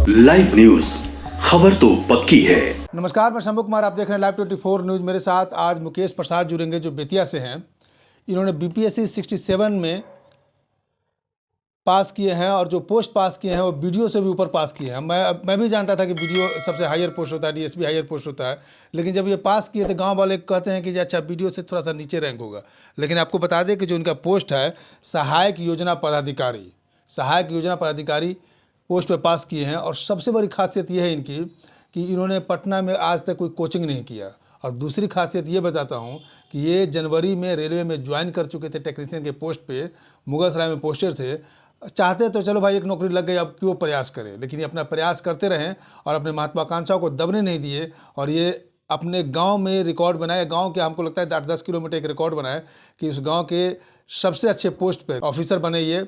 Live news, खबर तो पक्की है। नमस्कार, मैं शंभू कुमार, आप देख रहे हैं लाइव 24 न्यूज। मेरे साथ आज मुकेश प्रसाद जुड़ेंगे जो बेतिया से हैं। इन्होंने बीपीएससी 67 में पास किए हैं और जो पोस्ट पास किए हैं वो वीडियो से भी ऊपर पास किए हैं। मैं भी जानता था कि वीडियो सबसे हायर पोस्ट होता है, डीएसपी हायर पोस्ट होता है, लेकिन जब ये पास किए तो गांव वाले कहते हैं कि अच्छा वीडियो से थोड़ा सा नीचे रैंक होगा। लेकिन आपको बता दें कि जो इनका पोस्ट है सहायक योजना पदाधिकारी पोस्ट पे पास किए हैं। और सबसे बड़ी खासियत ये है इनकी कि इन्होंने पटना में आज तक कोई कोचिंग नहीं किया। और दूसरी खासियत ये बताता हूँ कि ये जनवरी में रेलवे में ज्वाइन कर चुके थे टेक्नीशियन के पोस्ट पे, मुगलसराय में पोस्टेड थे। चाहते तो चलो भाई एक नौकरी लग गई, अब क्यों प्रयास करें, लेकिन ये अपना प्रयास करते रहें और अपने महत्वाकांक्षाओं को दबने नहीं दिए। और ये अपने गांव में रिकॉर्ड बनाए, गांव के हमको लगता है 8-10 किलोमीटर एक रिकॉर्ड बनाए कि उस गांव के सबसे अच्छे पोस्ट पे ऑफिसर बने। ये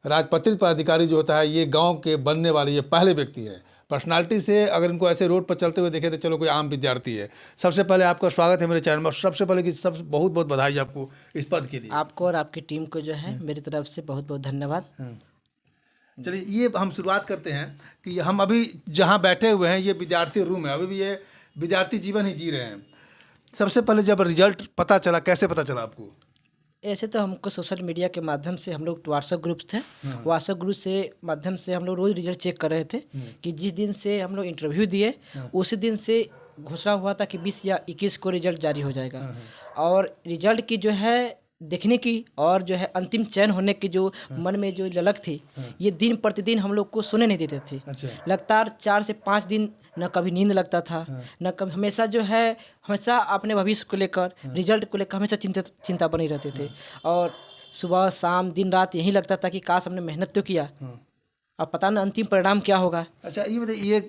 राजपत्रित पदाधिकारी जो होता है, ये गांव के बनने वाले ये पहले व्यक्ति हैं। पर्सनालिटी से अगर इनको ऐसे रोड पर चलते हुए देखे तो चलो कोई आम विद्यार्थी है। सबसे पहले आपका स्वागत है मेरे चैनल में। सबसे पहले कि सब बहुत बहुत बधाई आपको इस पद के लिए। आपको और आपकी टीम को जो है मेरी तरफ से बहुत बहुत धन्यवाद। चलिए ये हम शुरुआत करते हैं कि हम अभी जहाँ बैठे हुए हैं ये विद्यार्थी रूम है, अभी भी ये विद्यार्थी जीवन ही जी रहे हैं। सबसे पहले जब रिजल्ट पता चला, कैसे पता चला आपको? ऐसे तो हमको सोशल मीडिया के माध्यम से, हम लोग व्हाट्सएप ग्रुप थे, व्हाट्सएप ग्रुप से माध्यम से हम लोग रोज़ रिजल्ट चेक कर रहे थे कि जिस दिन से हम लोग इंटरव्यू दिए उसी दिन से घोषणा हुआ था कि 20 या 21 को रिजल्ट जारी हो जाएगा। और रिजल्ट की जो है देखने की और जो है अंतिम चयन होने की जो मन में जो ललक थी, ये दिन प्रतिदिन हम लोग को सोने नहीं देते थे। लगातार 4 से 5 दिन न कभी नींद लगता था, न कभी, हमेशा जो है हमेशा अपने भविष्य को लेकर, रिजल्ट को लेकर हमेशा चिंता बनी रहते थे। और सुबह शाम दिन रात यही लगता था कि काश हमने मेहनत तो किया, अब पता न अंतिम परिणाम क्या होगा। अच्छा ये बताइए, ये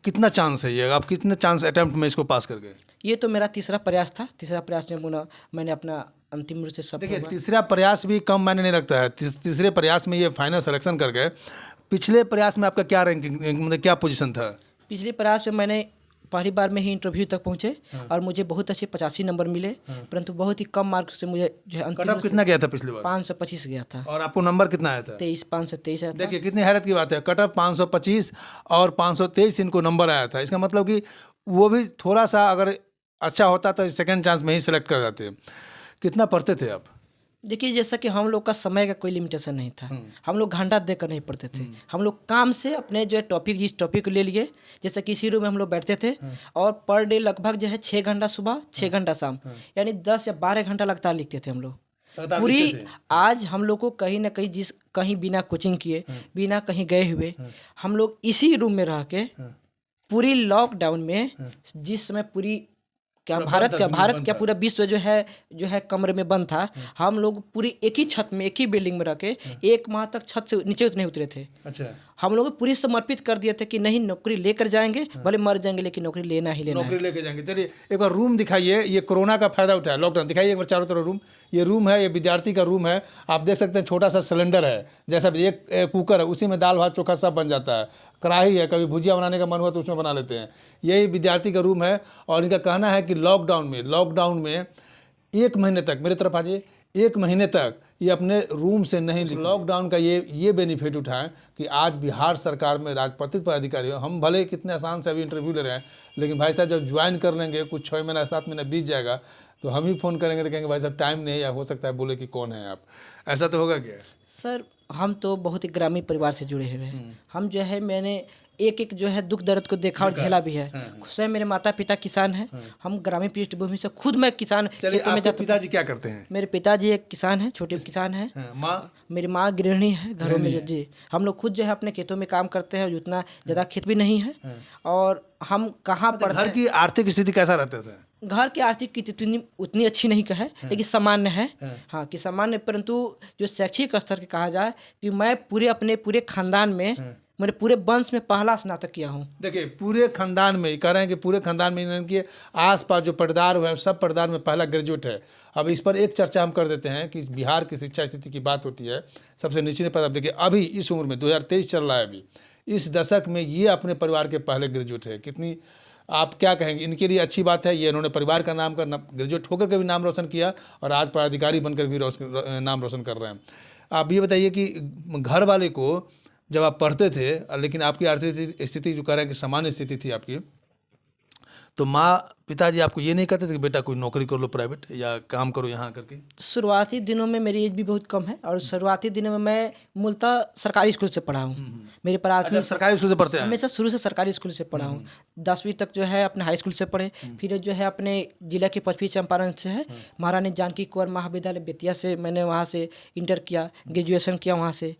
कितना चांस है, ये आप कितने चांस अटेम्प्ट में इसको पास कर गए? ये तो मेरा तीसरा प्रयास था। तीसरा प्रयास में मैंने अपना अंतिम रूप से सब। देखिए तीसरा प्रयास भी कम मायने नहीं रखता है। तीसरे प्रयास में ये फाइनल सिलेक्शन कर गए। पिछले प्रयास में आपका क्या रैंकिंग, मतलब क्या पोजीशन था? पिछले प्रयास में मैंने पहली बार में ही इंटरव्यू तक पहुंचे और मुझे बहुत अच्छे 85 नंबर मिले, परंतु बहुत ही कम मार्क्स से मुझे जो है कट ऑफ कितना गया था पिछली बार? 525 गया था। और आपको नंबर कितना आया था? 523 आया था। देखिए कितनी हैरत की बात है, कट ऑफ 525 और 523 इनको नंबर आया था। इसका मतलब कि वो भी थोड़ा सा अगर अच्छा होता तो सेकंड चांस में ही सिलेक्ट कर जाते। कितना पढ़ते थे आप? देखिए जैसा कि हम लोग का समय का कोई लिमिटेशन नहीं था, हम लोग घंटा देकर नहीं पढ़ते थे। हम लोग काम से अपने जो है टॉपिक, जिस टॉपिक को ले लिए, जैसे कि इसी रूम में हम लोग बैठते थे और पर डे लगभग जो है 6 घंटा सुबह 6 घंटा शाम, यानी 10 या 12 घंटा लगातार लिखते थे हम लोग पूरी। आज हम लोग को कहीं ना कहीं कहीं बिना कोचिंग किए, बिना कहीं गए हुए, हम लोग इसी रूम में रह के पूरी लॉकडाउन में, जिस समय पूरी भारत क्या पूरा विश्व जो है कमरे में बंद था, हम लोग पूरी एक ही छत में, एक ही बिल्डिंग में रह के 1 माह तक छत से नीचे नहीं उतरे थे। अच्छा। हम लोग पूरी समर्पित कर दिए थे कि नहीं, नौकरी लेकर जाएंगे, भले मर जाएंगे लेकिन नौकरी लेना ही लेना, नौकरी लेकर जाएंगे। चलिए एक बार रूम दिखाइए, ये कोरोना का फायदा उठाया, लॉकडाउन दिखाइए एक बार चारों तरफ रूम। ये रूम है, ये विद्यार्थी का रूम है। आप देख सकते हैं छोटा सा सिलेंडर है, जैसा एक कुकर है, उसी में दाल भात चोखा सब बन जाता है। कढ़ाई है, कभी भुजिया बनाने का मन हुआ तो उसमें बना लेते हैं। यही विद्यार्थी का रूम है। और इनका कहना है कि लॉकडाउन में 1 महीने तक, मेरे तरफ आ जाइए, 1 महीने तक ये अपने रूम से नहीं, लॉकडाउन का ये बेनिफिट उठाएं कि आज बिहार सरकार में राजपत्रित पदाधिकारी हो। हम भले कितने आसान से अभी इंटरव्यू ले रहे हैं, लेकिन भाई साहब जब ज्वाइन कर लेंगे, कुछ 6 महीना 7 महीना बीत जाएगा तो हम ही फ़ोन करेंगे तो कहेंगे भाई साहब टाइम नहीं है, या हो सकता है बोले कि कौन है आप। ऐसा तो होगा क्या? सर हम तो बहुत ही ग्रामीण परिवार से जुड़े हुए हैं। हम जो है, मैंने एक जो है दुख दर्द को देखा और झेला भी है। स्वयं मेरे माता पिता किसान हैं, हम ग्रामीण पृष्ठभूमि से, खुद मैं किसान खेतों में जाता। पिताजी क्या करते हैं? मेरे पिताजी एक किसान हैं, छोटे किसान हैं। माँ? मेरी माँ गृहिणी है घरों में जी। हम लोग खुद जो है अपने खेतों में काम करते हैं, उतना ज़्यादा खेत भी नहीं है। और हम कहाँ पर घर की आर्थिक स्थिति कैसा रहता था? घर की आर्थिक स्थिति उतनी अच्छी नहीं कहे, लेकिन सामान्य है। हाँ कि सामान्य, परंतु जो शैक्षिक स्तर के कहा जाए कि मैं अपने पूरे खानदान में, मेरे पूरे वंश में पहला स्नातक किया हूँ। देखिए पूरे खानदान में कह रहे हैं कि पूरे खानदान में इनके आसपास जो पटदार हुए हैं सब पटदार में पहला ग्रेजुएट है। अब इस पर एक चर्चा हम कर देते हैं कि बिहार की शिक्षा स्थिति की बात होती है सबसे निचले पद। अब देखिए अभी इस उम्र में 2023 चल रहा है, अभी इस दशक में ये अपने परिवार के पहले ग्रेजुएट है। कितनी, आप क्या कहेंगे? इनके लिए अच्छी बात है, ये इन्होंने परिवार का नाम कर, ग्रेजुएट होकर के भी नाम रोशन किया और आज पदाधिकारी बनकर भी नाम रोशन कर रहे हैं। आप ये बताइए कि घर वाले को जब आप पढ़ते थे लेकिन आपकी आर्थिक स्थिति जो कह रहे हैं कि सामान्य स्थिति थी आपकी, तो माँ पिताजी आपको ये नहीं कहते थे कि बेटा कोई नौकरी कर लो प्राइवेट या काम करो यहाँ करके? शुरुआती दिनों में मेरी एज भी बहुत कम है और शुरुआती दिनों में मैं मूलतः सरकारी स्कूल से पढ़ा हूँ। मेरे प्राथमिक सरकारी स्कूल से पढ़ते हैं? हमेशा शुरू से सरकारी स्कूल से पढ़ा हूँ। 10वीं तक जो है अपने हाई स्कूल से पढ़े, फिर जो है अपने जिला के पश्चिमी चंपारण से है महारानी जानकी कौर महाविद्यालय बेतिया से मैंने वहाँ से इंटर किया, ग्रेजुएशन किया वहाँ से,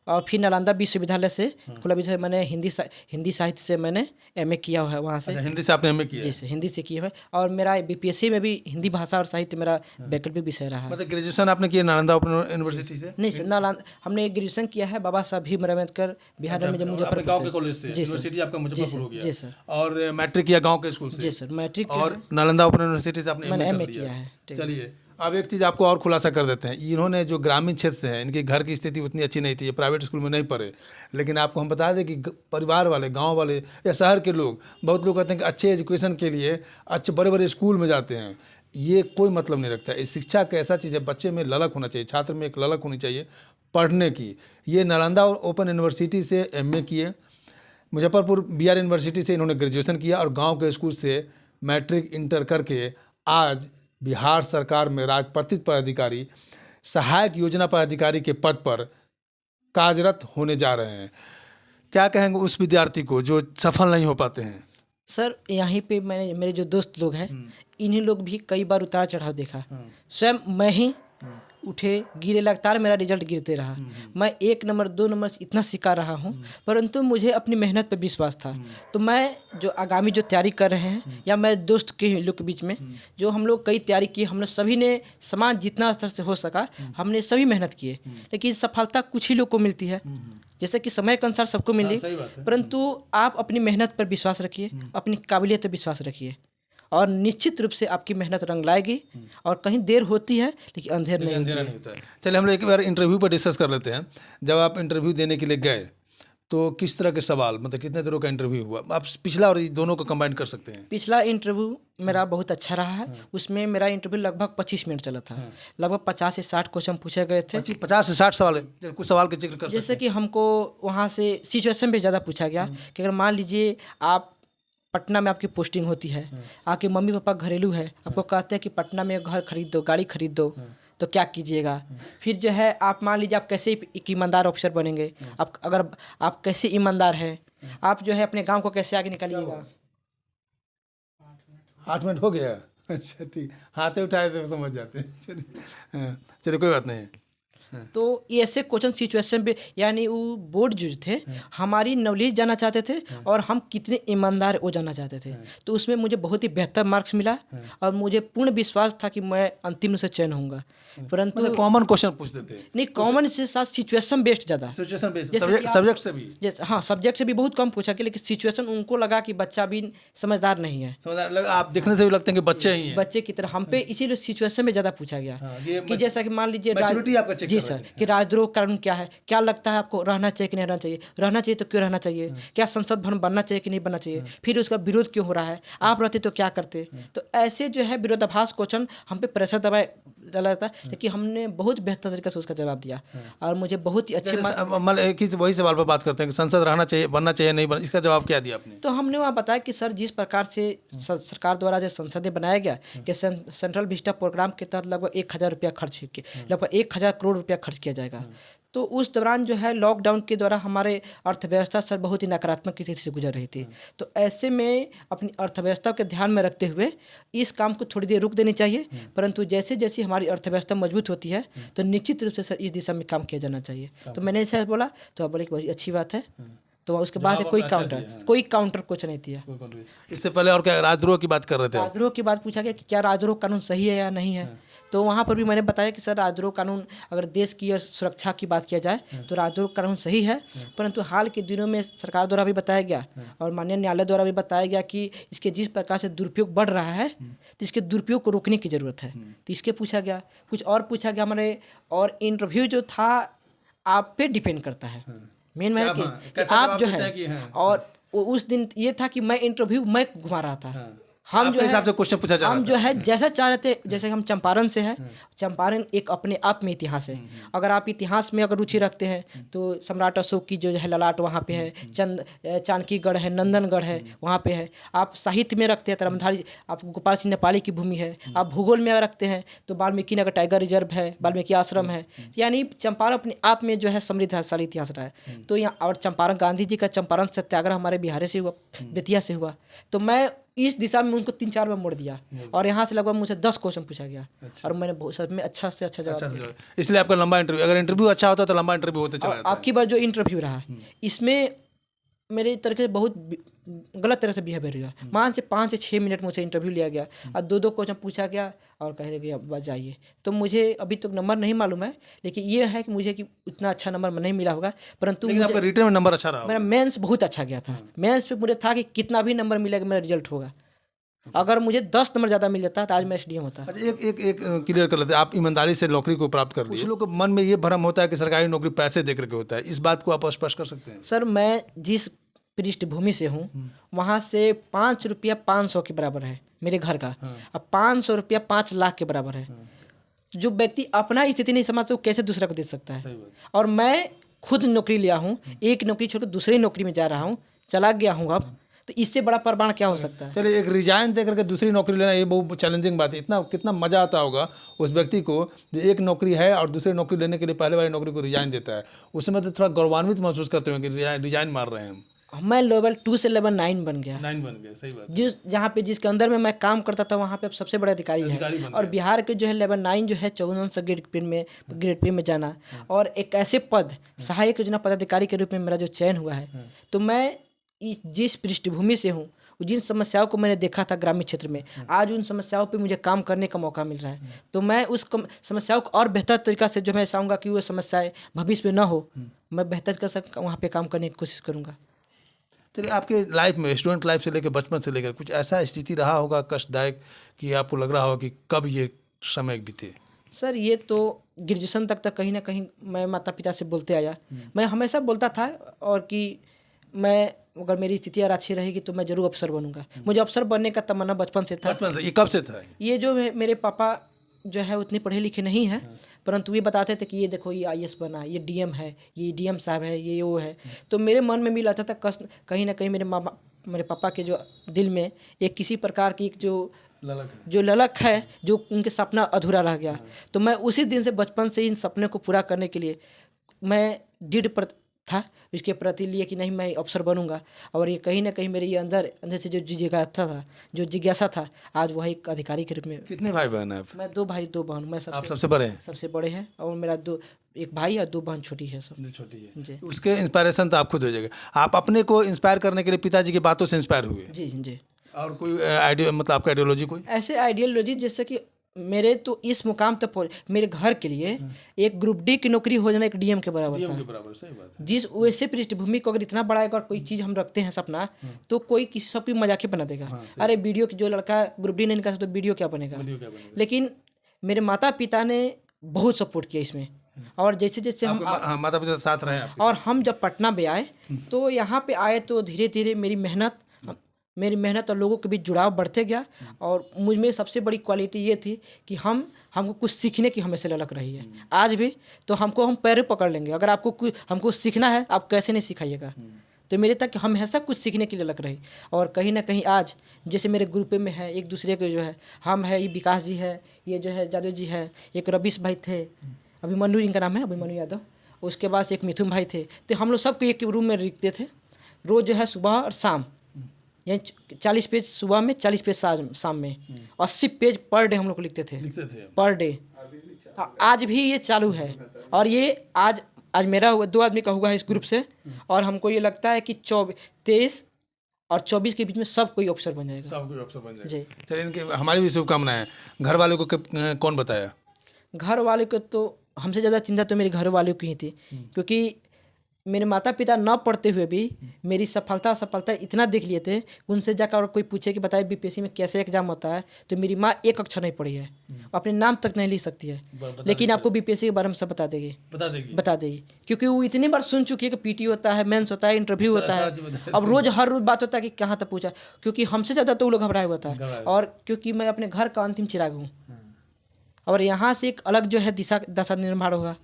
और फिर नालंदा विश्वविद्यालय से खुला विषय मैंने हिंदी साहित्य से मैंने एमए किया हुआ है वहाँ से। हिंदी से आपने एमए किया? जी से हिंदी से किया है, और मेरा बीपीएससी में भी हिंदी भाषा और साहित्य मेरा वैकल्पिक विषय रहा है। मतलब ग्रेजुएशन आपने किया नालंदा ओपन यूनिवर्सिटी से? नहीं सर, नालंदा हमने ग्रेजुएशन किया है बाबा साहब भीम अम्बेडकर बिहार में मुजफ्फरपुर गांव के कॉलेज से? जी सर। यूनिवर्सिटी आपका मुजफ्फरपुर हो गया? जी सर। और मैट्रिक किया गांव के स्कूल से? जी सर, मैट्रिक और नालंदा ओपन यूनिवर्सिटी से आपने मैंने एमए एमए कर लिया? किया है। ठीक। चलिए अब एक चीज़ आपको और खुलासा कर देते हैं। इन्होंने जो ग्रामीण क्षेत्र से हैं, इनके घर की स्थिति उतनी अच्छी नहीं थी, ये प्राइवेट स्कूल में नहीं पढ़े, लेकिन आपको हम बता दें कि परिवार वाले, गांव वाले या शहर के लोग, बहुत लोग कहते हैं कि अच्छे एजुकेशन के लिए अच्छे बड़े बड़े स्कूल में जाते हैं। ये कोई मतलब नहीं रखता। इस शिक्षा एक ऐसा चीज़ है, बच्चे में ललक होना चाहिए, छात्र में एक ललक होनी चाहिए पढ़ने की। ये नालंदा ओपन यूनिवर्सिटी से एमए किए, मुजफ्फरपुर बीआर यूनिवर्सिटी से इन्होंने ग्रेजुएशन किया, और गाँव के स्कूल से मैट्रिक इंटर करके आज बिहार सरकार में राजपत्रित पदाधिकारी, सहायक योजना पदाधिकारी के पद पर कार्यरत होने जा रहे हैं। क्या कहेंगे उस विद्यार्थी को जो सफल नहीं हो पाते हैं? सर यहीं पे मैंने मेरे जो दोस्त लोग हैं इन्हीं लोग भी कई बार उतार चढ़ाव देखा। स्वयं मैं ही उठे गिरे, लगातार मेरा रिजल्ट गिरते रहा। मैं 1 नंबर 2 नंबर से इतना शिकार रहा हूँ, परंतु मुझे अपनी मेहनत पर विश्वास था। तो मैं जो आगामी जो तैयारी कर रहे हैं, या मैं दोस्त के लोग के बीच में जो हम लोग कई तैयारी की, हम लोग सभी ने समान जितना स्तर से हो सका हमने सभी मेहनत किए, लेकिन सफलता कुछ ही लोग को मिलती है। जैसे कि समय के अनुसार सबको मिली, परंतु आप अपनी मेहनत पर विश्वास रखिए, अपनी काबिलियत पर विश्वास रखिए, और निश्चित रूप से आपकी मेहनत रंग लाएगी। और कहीं देर होती है लेकिन अंधेर नहीं होता है। चलिए हम लोग एक बार इंटरव्यू पर डिस्कस कर लेते हैं। जब आप इंटरव्यू देने के लिए गए तो किस तरह के सवाल, मतलब कितने दिनों का इंटरव्यू हुआ? आप पिछला और दोनों को कंबाइन कर सकते हैं। पिछला इंटरव्यू मेरा बहुत अच्छा रहा है। उसमें मेरा इंटरव्यू लगभग 25 मिनट चला था। लगभग 50 से 60 क्वेश्चन पूछे गए थे। 50 से 60 सवाल है। कुछ सवाल के जिक्र कर सकते हैं। जैसे कि हमको वहाँ से सिचुएशन पे ज़्यादा पूछा गया कि अगर मान लीजिए आप पटना में आपकी पोस्टिंग होती है, आपके मम्मी पापा घरेलू है, आपको कहते हैं कि पटना में घर खरीद दो, गाड़ी खरीद दो, तो क्या कीजिएगा? फिर जो है आप मान लीजिए आप कैसे एक ईमानदार ऑफिसर बनेंगे, आप अगर आप कैसे ईमानदार हैं, आप जो है अपने गांव को कैसे आगे निकालिएगा। 8 मिनट हो गया? अच्छा ठीक, हाथे उठाए तो समझ जाते हैं। चलिए कोई बात नहीं है। तो ये ऐसे क्वेश्चन सिचुएशन पे, यानी वो बोर्ड जो थे हमारी नॉलेज जानना चाहते थे और हम कितने ईमानदार वो जानना चाहते थे। तो उसमें मुझे बहुत ही बेहतर मार्क्स मिला और मुझे पूर्ण विश्वास था कि मैं अंतिम रूप से चयन होऊंगा। परंतु कॉमन क्वेश्चन पूछते थे? नहीं, कॉमन से साथ सिचुएशन बेस्ड ज़्यादा। सिचुएशन बेस्ड, सब्जेक्ट से भी? जैसे हाँ, सब्जेक्ट से भी बहुत कम पूछा गया, लेकिन सिचुएशन उनको लगा कि बच्चा भी समझदार नहीं है। समझदार आप दिखने से भी लगते हैं कि बच्चे ही हैं, बच्चे की तरह। हम पे इसीलिए सिचुएशन में ज़्यादा पूछा गया कि जैसा कि मान लीजिए जी सर, कि राजद्रोह का कानून क्या है, क्या लगता है आपको, रहना चाहिए कि नहीं रहना चाहिए, रहना चाहिए तो क्यों रहना चाहिए, क्या संसद भवन बनना चाहिए कि नहीं बनना चाहिए, फिर उसका विरोध क्यों हो रहा है, आप रहते तो क्या करते। तो ऐसे जो है विरोधाभास क्वेश्चन हम पे प्रेशर दबाए डाला जाता है, लेकिन हमने बहुत बेहतर तरीके से उसका जवाब दिया और मुझे बहुत ही अच्छे एक ही वही सवाल पर बात करते हैं कि संसद रहना चाहिए, बनना चाहिए, नहीं बनना, इसका जवाब क्या दिया आपने? तो हमने वहाँ बताया कि सर जिस प्रकार से सरकार द्वारा जो संसदें बनाया गया कि सेंट्रल विस्टा प्रोग्राम के तहत लगभग 1000 रुपया खर्च किए, लगभग 1000 करोड़ रुपया खर्च किया जाएगा। तो उस दौरान जो है लॉकडाउन के द्वारा हमारे अर्थव्यवस्था सर बहुत ही नकारात्मक स्थिति से गुजर रही थी। तो ऐसे में अपनी अर्थव्यवस्था के ध्यान में रखते हुए इस काम को थोड़ी देर रुक देनी चाहिए, परंतु जैसे जैसे हमारी अर्थव्यवस्था मजबूत होती है तो निश्चित रूप से सर इस दिशा में काम किया जाना चाहिए। तो मैंने ऐसा बोला तो बोले कि बहुत अच्छी बात है। तो उसके बाद से कोई काउंटर कुछ नहीं दिया। इससे पहले और क्या राजद्रोह की बात कर रहे थे? राजद्रोह की बात पूछा गया कि क्या राजद्रोह कानून सही है या नहीं है। तो वहाँ पर भी मैंने बताया कि सर राजद्रोह कानून, अगर देश की सुरक्षा की बात किया जाए तो राजद्रोह कानून सही है, परंतु हाल के दिनों में सरकार द्वारा भी बताया गया और माननीय न्यायालय द्वारा भी बताया गया कि इसके जिस प्रकार से दुरुपयोग बढ़ रहा है तो इसके दुरुपयोग को रोकने की ज़रूरत है। तो इसके पूछा गया, कुछ और पूछा गया हमारे, और इंटरव्यू जो था आप पे डिपेंड करता है मेन में कि आप जो है। और उस दिन ये था कि मैं इंटरव्यू मैं घुमा रहा था, हम आपके जो है हिसाब से क्वेश्चन पूछा जा रहा हम जो है जैसा चाह रहे थे, जैसे हम चंपारण से है, चंपारण एक अपने आप में इतिहास है। अगर आप इतिहास में अगर रुचि रखते हैं तो सम्राट अशोक की जो है ललाट वहाँ पे है, जानकीगढ़ है, नंदनगढ़ है वहाँ पे है। आप साहित्य में रखते हैं तरमधारी, आप गोपाल सिंह नेपाली की भूमि है। आप भूगोल में अगर रखते हैं तो वाल्मीकि नगर टाइगर रिजर्व है, वाल्मीकि आश्रम है। यानी चंपारण अपने आप में जो है समृद्धशाली इतिहास रहा है। तो यहाँ और चंपारण गांधी जी का चंपारण सत्याग्रह हमारे बिहार से हुआ, बेतिया से हुआ। तो मैं इस दिशा में उनको 3-4 बार मोड़ दिया और यहाँ से लगभग मुझे 10 क्वेश्चन पूछा गया और मैंने सब में अच्छा से अच्छा जवाब दिया। इसलिए आपका लंबा इंटरव्यू, अगर इंटरव्यू अच्छा होता तो लंबा इंटरव्यू होते चला जाता है। आपकी बार जो इंटरव्यू रहा इसमें मेरे तरीके से बहुत गलत तरह से बिहेवियर हुआ। मान से 5 से 6 मिनट मुझसे इंटरव्यू लिया गया और 2-2 क्वेश्चन पूछा गया और कह दिया अब जाइए। तो मुझे अभी तक नंबर नहीं मालूम है, लेकिन ये है कि मुझे कि उतना अच्छा नंबर नहीं मिला होगा, परंतु लेकिन आपका रिटर्न में नंबर अच्छा रहा। मेरा मेंस बहुत अच्छा गया था। मेंस पे मुझे था कि कितना भी नंबर मिलेगा मेरा रिजल्ट होगा। अगर मुझे 10 नंबर ज़्यादा मिल जाता तो आज मैं एसडीएम होता। अच्छा, एक क्लियर कर लेते हैं, आप ईमानदारी से नौकरी को प्राप्त कर लिए। कुछ लोग के मन में ये भ्रम होता है कि सरकारी नौकरी पैसे दे करके होता है, इस बात को आप स्पष्ट कर सकते हैं? सर, मैं जिस पृष्ठभूमि से हूँ वहाँ से 5 रुपया 500 के बराबर है मेरे घर का। अब 500 रुपया 5 लाख के बराबर है। जो व्यक्ति अपना स्थिति नहीं समझता वो कैसे दूसरा को दे सकता है? और मैं खुद नौकरी लिया हूँ, एक नौकरी छोड़ दूसरी नौकरी में जा रहा हूँ, चला गया हूँ अब, तो इससे बड़ा प्रमाण क्या हो सकता है? चलिए, एक रिजाइन दे करके दूसरी नौकरी लेना ये बहुत चैलेंजिंग बात है। इतना कितना मजा आता होगा उस व्यक्ति को जो एक नौकरी है और दूसरी नौकरी लेने के लिए पहले वाली नौकरी को रिजाइन देता है। उस समय तो थोड़ा गौरवान्वित महसूस करते हैं कि रिजाइन मार रहे हैं हम। मैं लेवल 2 से लेवल 9 बन गया। 9 बन गया, सही बात। जिसके अंदर में मैं काम करता था वहाँ पे अब सबसे बड़ा अधिकारी है। और बिहार के जो है लेवल 9 जो है 54 ग्रेड पे में जाना और एक ऐसे पद सहायक योजना पदाधिकारी के रूप में मेरा जो चयन हुआ है। तो मैं जिस पृष्ठभूमि से हूँ, जिन समस्याओं को मैंने देखा था ग्रामीण क्षेत्र में, आज उन समस्याओं पे मुझे काम करने का मौका मिल रहा है। तो मैं उस समस्याओं को और बेहतर तरीक़ा से जो मैं चाहूँगा कि वो समस्याएं भविष्य में ना हो, मैं बेहतर कर सक वहाँ पे काम करने की कोशिश करूँगा। चलिए, आपके लाइफ में स्टूडेंट लाइफ से लेकर बचपन से लेकर कुछ ऐसा स्थिति रहा होगा कष्टदायक कि आपको लग रहा हो कि कब ये समय बीते? सर, ये तो ग्रेजुएशन तक कहीं ना कहीं मैं माता पिता से बोलते आया। मैं हमेशा बोलता था और कि मैं अगर मेरी स्थिति और अच्छी रहेगी तो मैं जरूर अफसर बनूंगा। मुझे अफसर बनने का तमन्ना बचपन से था। बचपन से? ये कब से था? ये जो मेरे पापा जो है उतने पढ़े लिखे नहीं हैं, परंतु ये बताते थे कि ये देखो ये आईएएस बना, ये डीएम है, ये डीएम साहब है, ये वो है। तो मेरे मन में भी लगता था कहीं ना कहीं मेरे पापा के जो दिल में एक किसी प्रकार की एक जो ललक है, जो उनके सपना अधूरा रह गया। तो मैं उसी दिन से बचपन से इन सपने को पूरा करने के लिए मैं दृढ़ था इसके प्रति लिए कि नहीं मैं अफसर बनूंगा। और ये कहीं ना कहीं मेरे ये अंदर से जो जिज्ञासा था आज वह एक अधिकारी के रूप में। कितने भाई बहन हैं आप? मैं 2 भाई 2 बहन। मैं आप सबसे बड़े हैं? सबसे बड़े हैं और मेरा एक भाई और 2 बहन छोटी है। सब छोटी है जी। उसके इंस्पायरेशन तो आप खुद हो जाएगा। आप अपने को इंस्पायर करने के लिए पिताजी की बातों से इंस्पायर हुए? जी जी। और कोई आइडिया, मतलब आपका आइडियोलॉजी कोई ऐसे आइडियोलॉजी जैसे कि मेरे तो इस मुकाम तक मेरे घर के लिए एक ग्रुप डी की नौकरी हो जाना एक डीएम के बराबर था। सही बात है। जिस वैसे पृष्ठभूमि को अगर इतना बड़ा अगर कोई चीज़ हम रखते हैं सपना, तो कोई किसी सबकी मजाक बना देगा। अरे वीडियो जो लड़का ग्रुप डी नहीं निकाल तो वीडियो क्या बनेगा। लेकिन मेरे माता पिता ने बहुत सपोर्ट किया इसमें। और जैसे जैसे हम माता पिता साथ रहे और हम जब पटना में आए तो यहाँ पे आए तो धीरे धीरे मेरी मेहनत और लोगों के बीच जुड़ाव बढ़ते गया। और मुझ में सबसे बड़ी क्वालिटी ये थी कि हमको कुछ सीखने की हमेशा ललक रही है। आज भी तो हम पैरों पकड़ लेंगे। अगर आपको हमको सीखना है आप कैसे नहीं सिखाइएगा। तो मेरे तक हमेशा कुछ सीखने की ललक रही। और कहीं ना कहीं आज जैसे मेरे ग्रुप में है एक दूसरे के जो है हम है, ये विकास जी है, ये जो है जादव जी है, एक रवीश भाई थे, अभिमन्यु इनका नाम है, अभिमन्यु यादव। उसके बाद एक मिथुन भाई थे। तो हम लोग सबको एक रूम में लिखते थे रोज़ जो है सुबह और शाम, यानी 40 पेज सुबह में 40 पेज शाम में 80 पेज पर डे हम लोग लिखते थे पर डे। आज भी ये चालू है। और ये आज मेरा 2 आदमी का हुआ है इस ग्रुप से। और हमको ये लगता है कि 23 और 24 के बीच में सब कोई अफसर बन जाएगा। सब कोई अफसर बन जाएगा जी। चलिए, इनके हमारी भी शुभकामनाएं। घर वालों को कौन बताया? घर वाले को तो हमसे ज़्यादा चिंता तो मेरे घर वालों की ही थी, क्योंकि मेरे माता पिता न पढ़ते हुए भी मेरी सफलता इतना देख लिए थे, उनसे जाकर और कोई पूछे कि बताइए बीपीएससी में कैसे एग्जाम होता है, तो मेरी माँ एक अक्षर नहीं पढ़ी है, अपने नाम तक नहीं लिख सकती है, लेकिन आपको बीपीएससी के बारे में सब बता देगी क्योंकि वो इतनी बार सुन चुकी है कि पीटी होता है, मेंस होता है, इंटरव्यू होता है। अब हर रोज बात होता है कि कहाँ तक पूछा, क्योंकि हमसे ज़्यादा तो वो लोग घबराए हुआ था। और क्योंकि मैं अपने घर का अंतिम चिराग हूँ, और यहाँ से एक अलग जो है दशा निर्माण होगा,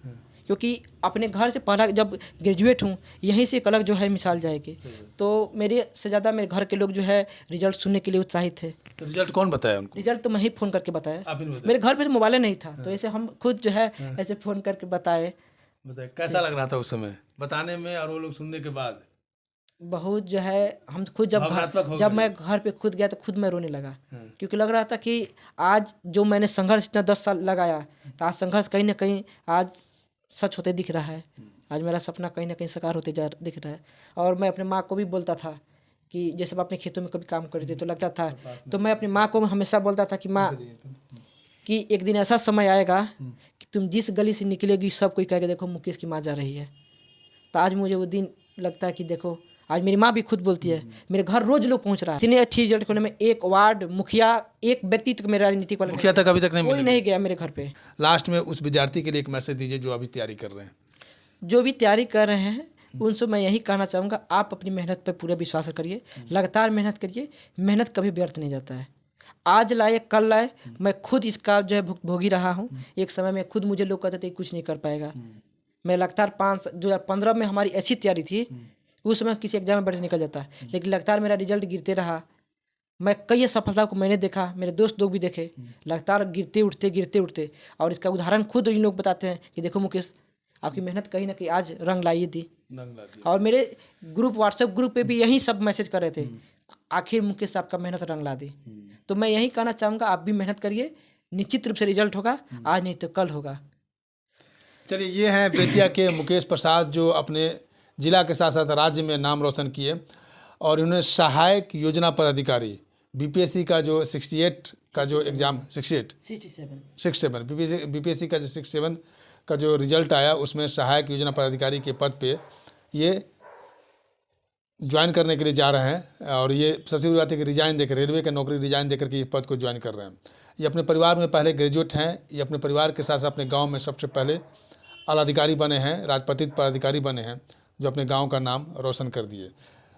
क्योंकि अपने घर से पहला जब ग्रेजुएट हूँ, यहीं से एक अलग जो है मिसाल जाएगी। तो मेरे से ज़्यादा मेरे घर के लोग जो है रिजल्ट सुनने के लिए उत्साहित थे। तो रिजल्ट कौन बताया उनको? रिजल्ट तो मैं ही फ़ोन करके बताया, मेरे घर पे तो मोबाइल नहीं था, तो ऐसे हम खुद जो है ऐसे फ़ोन करके बताए। कैसा लग रहा था उस समय बताने में और वो लोग सुनने के बाद? बहुत जो है हम खुद जब मैं घर पे खुद गया तो खुद मैं रोने लगा, क्योंकि लग रहा था कि आज जो मैंने संघर्ष इतना 10 साल लगाया, तो आज संघर्ष कहीं ना कहीं आज सच होते दिख रहा है। आज मेरा सपना कहीं ना कहीं साकार होते दिख रहा है। और मैं अपने माँ को भी बोलता था कि जैसे मैं अपने खेतों में कभी काम करते तो लगता था, तो मैं अपनी माँ को हमेशा बोलता था कि माँ, कि एक दिन ऐसा समय आएगा कि तुम जिस गली से निकलेगी सब कोई कहेगा देखो मुकेश की माँ जा रही है। तो आज मुझे वो दिन लगता है कि देखो आज मेरी माँ भी खुद बोलती है, मेरे घर रोज लोग पहुंच रहा है। इतने अच्छी रिजल्ट होने में एक वार्ड मुखिया, एक व्यक्ति तक मेरे राजनीतिक वाले मुखिया तक अभी तक कोई नहीं गया मेरे घर पे। लास्ट में उस विद्यार्थी के लिए एक मैसेज दीजिए जो अभी तैयारी कर रहे हैं। जो भी तैयारी कर रहे हैं उनसे मैं यही कहना चाहूँगा, आप अपनी मेहनत पर पूरा विश्वास करिए, लगातार मेहनत करिए, मेहनत कभी व्यर्थ नहीं जाता है। आज लाए कल लाए, मैं खुद इसका जो है भुगतभोगी रहा हूँ। एक समय में खुद मुझे लोग कहते थे कुछ नहीं कर पाएगा। मैं लगातार 2015 में हमारी ऐसी तैयारी थी, उस समय किसी एग्जाम में बैठ निकल जाता है, लेकिन लगातार मेरा रिजल्ट गिरते रहा। मैं कई सफलता को मैंने देखा, मेरे दोस्त लोग भी देखे, लगातार गिरते उठते। और इसका उदाहरण खुद इन लोग बताते हैं कि देखो मुकेश, आपकी मेहनत कहीं ना कहीं आज रंग लाई थी। और मेरे व्हाट्सएप ग्रुप पे भी यही सब मैसेज कर रहे थे, आखिर मुकेश आपका मेहनत रंग ला दी। तो मैं यही कहना चाहूँगा, आप भी मेहनत करिए, निश्चित रूप से रिजल्ट होगा, आज नहीं तो कल होगा। चलिए, ये हैं बेतिया के मुकेश प्रसाद, जो अपने जिला के साथ साथ राज्य में नाम रोशन किए, और इन्होंने सहायक योजना पदाधिकारी बीपीएससी का जो 68 का जो एग्ज़ाम 67 बीपीएससी का जो 67 का जो रिजल्ट आया, उसमें सहायक योजना पदाधिकारी के पद पे ये ज्वाइन करने के लिए जा रहे हैं। और ये सबसे बड़ी बात है कि रिजाइन देकर, रेलवे का नौकरी रिजाइन देकर के इस पद को ज्वाइन कर रहे हैं। ये अपने परिवार में पहले ग्रेजुएट हैं, ये अपने परिवार के साथ साथ अपने गाँव में सबसे पहले आलाधिकारी बने हैं, राजपत्रित पदाधिकारी बने हैं, जो अपने गांव का नाम रोशन कर दिए।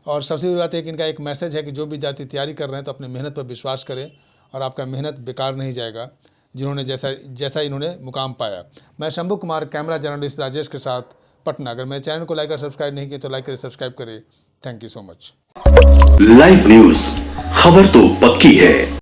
और सबसे बड़ी बात है कि इनका एक मैसेज है कि जो भी विद्यार्थी तैयारी कर रहे हैं तो अपने मेहनत पर विश्वास करें, और आपका मेहनत बेकार नहीं जाएगा, जिन्होंने जैसा इन्होंने मुकाम पाया। मैं शंभू कुमार, कैमरा जर्नलिस्ट राजेश के साथ, पटना। अगर मेरे चैनल को लाइक और सब्सक्राइब नहीं किया तो लाइक करें, सब्सक्राइब करें। Thank you so much. Live news, खबर तो पक्की है।